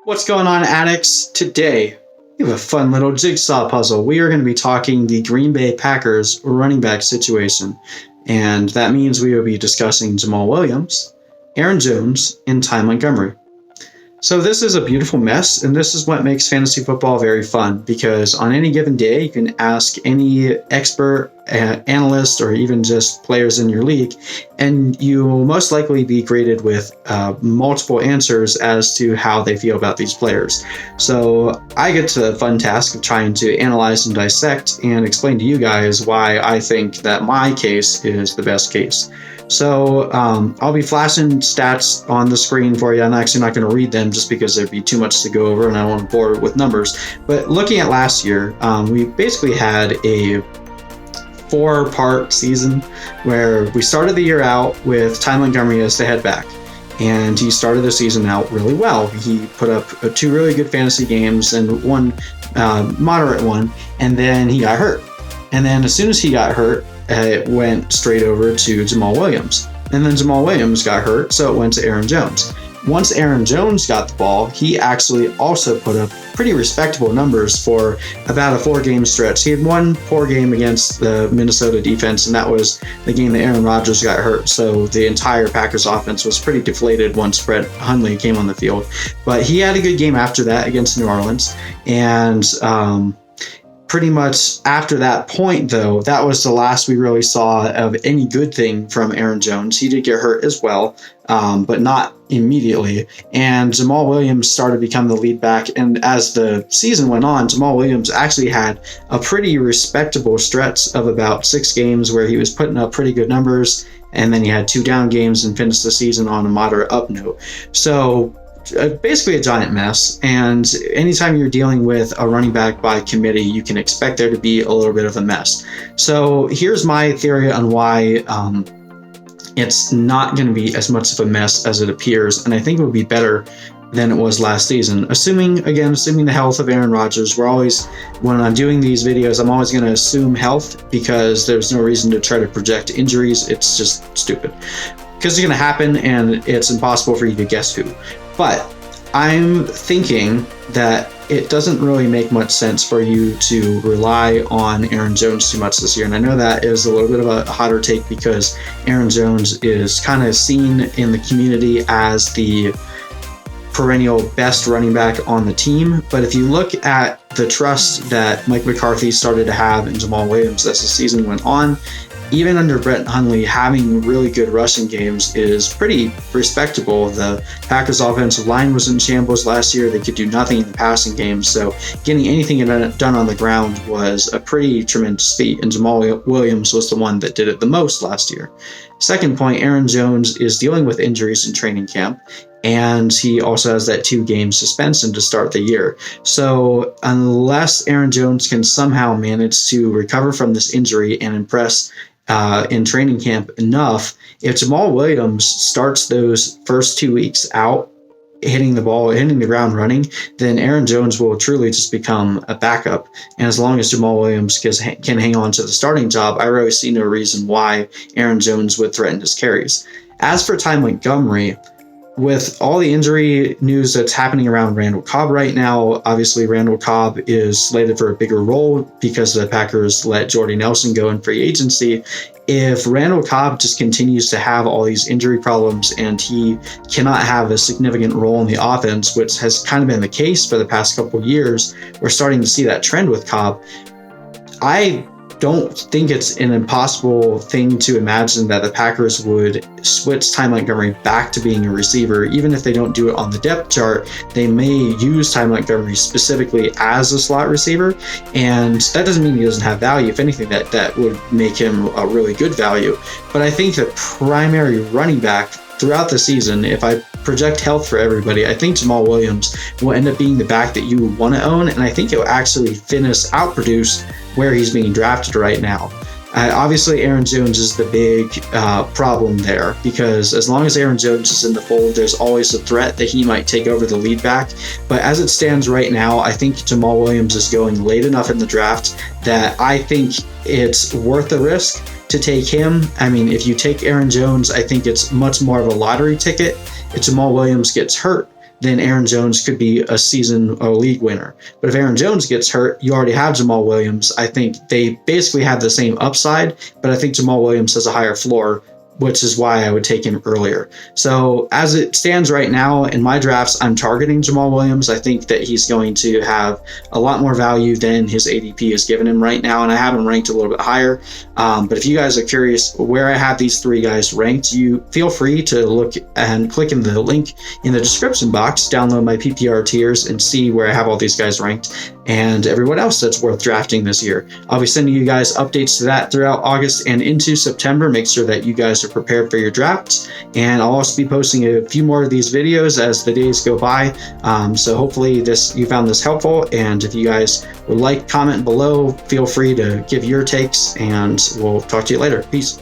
What's going on, addicts? Today, we have a fun little jigsaw puzzle. We are going to be talking the Green Bay Packers running back situation. And that means we will be discussing Jamaal Williams, Aaron Jones, and Ty Montgomery. So this is a beautiful mess, and this is what makes fantasy football very fun, because on any given day, you can ask any expert, analyst, or even just players in your league, and you will most likely be graded with multiple answers as to how they feel about these players. So I get to the fun task of trying to analyze and dissect and explain to you guys why I think that my case is the best case. So I'll be flashing stats on the screen for you. I'm actually not going to read them just because there'd be too much to go over and I don't want to bore with numbers. But looking at last year, we basically had a 4-part season where we started the year out with Ty Montgomery as the head back. And he started the season out really well. He put up 2 really good fantasy games and 1 moderate one, and then he got hurt. And then as soon as he got hurt, it went straight over to Jamaal Williams. And then Jamaal Williams got hurt, so it went to Aaron Jones. Once Aaron Jones got the ball, he actually also put up pretty respectable numbers for about a 4-game stretch. He had 1 poor game against the Minnesota defense, and that was the game that Aaron Rodgers got hurt. So the entire Packers offense was pretty deflated once Brett Hundley came on the field. But he had a good game after that against New Orleans. And pretty much after that point, though, that was the last we really saw of any good thing from Aaron Jones. He did get hurt as well, but not immediately. And Jamaal Williams started to become the lead back. And as the season went on, Jamaal Williams actually had a pretty respectable stretch of about 6 games where he was putting up pretty good numbers. And then he had 2 down games and finished the season on a moderate up note. So basically a giant mess, and anytime you're dealing with a running back by committee, you can expect there to be a little bit of a mess. So here's my theory on why it's not going to be as much of a mess as it appears, and I think it would be better than it was last season. Assuming the health of Aaron Rodgers. When I'm doing these videos, I'm always going to assume health because there's no reason to try to project injuries. It's just stupid. Because it's going to happen, and it's impossible for you to guess who. But I'm thinking that it doesn't really make much sense for you to rely on Aaron Jones too much this year. And I know that is a little bit of a hotter take because Aaron Jones is kind of seen in the community as the perennial best running back on the team. But if you look at the trust that Mike McCarthy started to have in Jamaal Williams as the season went on, even under Brett Hundley, having really good rushing games is pretty respectable. The Packers' offensive line was in shambles last year. They could do nothing in the passing game, so getting anything done on the ground was a pretty tremendous feat, and Jamaal Williams was the one that did it the most last year. Second point, Aaron Jones is dealing with injuries in training camp, and he also has that 2-game suspension to start the year. So unless Aaron Jones can somehow manage to recover from this injury and impress in training camp enough, if Jamaal Williams starts those first 2 weeks out hitting the ground running, then Aaron Jones will truly just become a backup. And as long as Jamaal Williams can hang on to the starting job, I really see no reason why Aaron Jones would threaten his carries. As for Ty Montgomery, with all the injury news that's happening around Randall Cobb right now, obviously Randall Cobb is slated for a bigger role because the Packers let Jordy Nelson go in free agency. If Randall Cobb just continues to have all these injury problems and he cannot have a significant role in the offense, which has kind of been the case for the past couple of years, we're starting to see that trend with Cobb. I don't think it's an impossible thing to imagine that the Packers would switch Ty Montgomery back to being a receiver. Even if they don't do it on the depth chart, they may use Ty Montgomery specifically as a slot receiver, and that doesn't mean he doesn't have value. If anything, that would make him a really good value. But I think the primary running back throughout the season, if I project health for everybody, I think Jamaal Williams will end up being the back that you want to own, and I think he'll actually outproduce where he's being drafted right now. Obviously, Aaron Jones is the big problem there, because as long as Aaron Jones is in the fold, there's always a threat that he might take over the lead back. But as it stands right now, I think Jamaal Williams is going late enough in the draft that I think it's worth the risk to take him. I mean, if you take Aaron Jones, I think it's much more of a lottery ticket. If Jamaal Williams gets hurt, then Aaron Jones could be a season or league winner. But if Aaron Jones gets hurt, you already have Jamaal Williams. I think they basically have the same upside, but I think Jamaal Williams has a higher floor, which is why I would take him earlier. So as it stands right now in my drafts, I'm targeting Jamaal Williams. I think that he's going to have a lot more value than his ADP is giving him right now, and I have him ranked a little bit higher. But if you guys are curious where I have these three guys ranked, you feel free to look and click in the link in the description box, download my PPR tiers, and see where I have all these guys ranked and everyone else that's worth drafting this year. I'll be sending you guys updates to that throughout August and into September. Make sure that you guys are prepared for your drafts, and I'll also be posting a few more of these videos as the days go by. So hopefully you found this helpful, and if you guys would like, comment below, feel free to give your takes, and we'll talk to you later. Peace.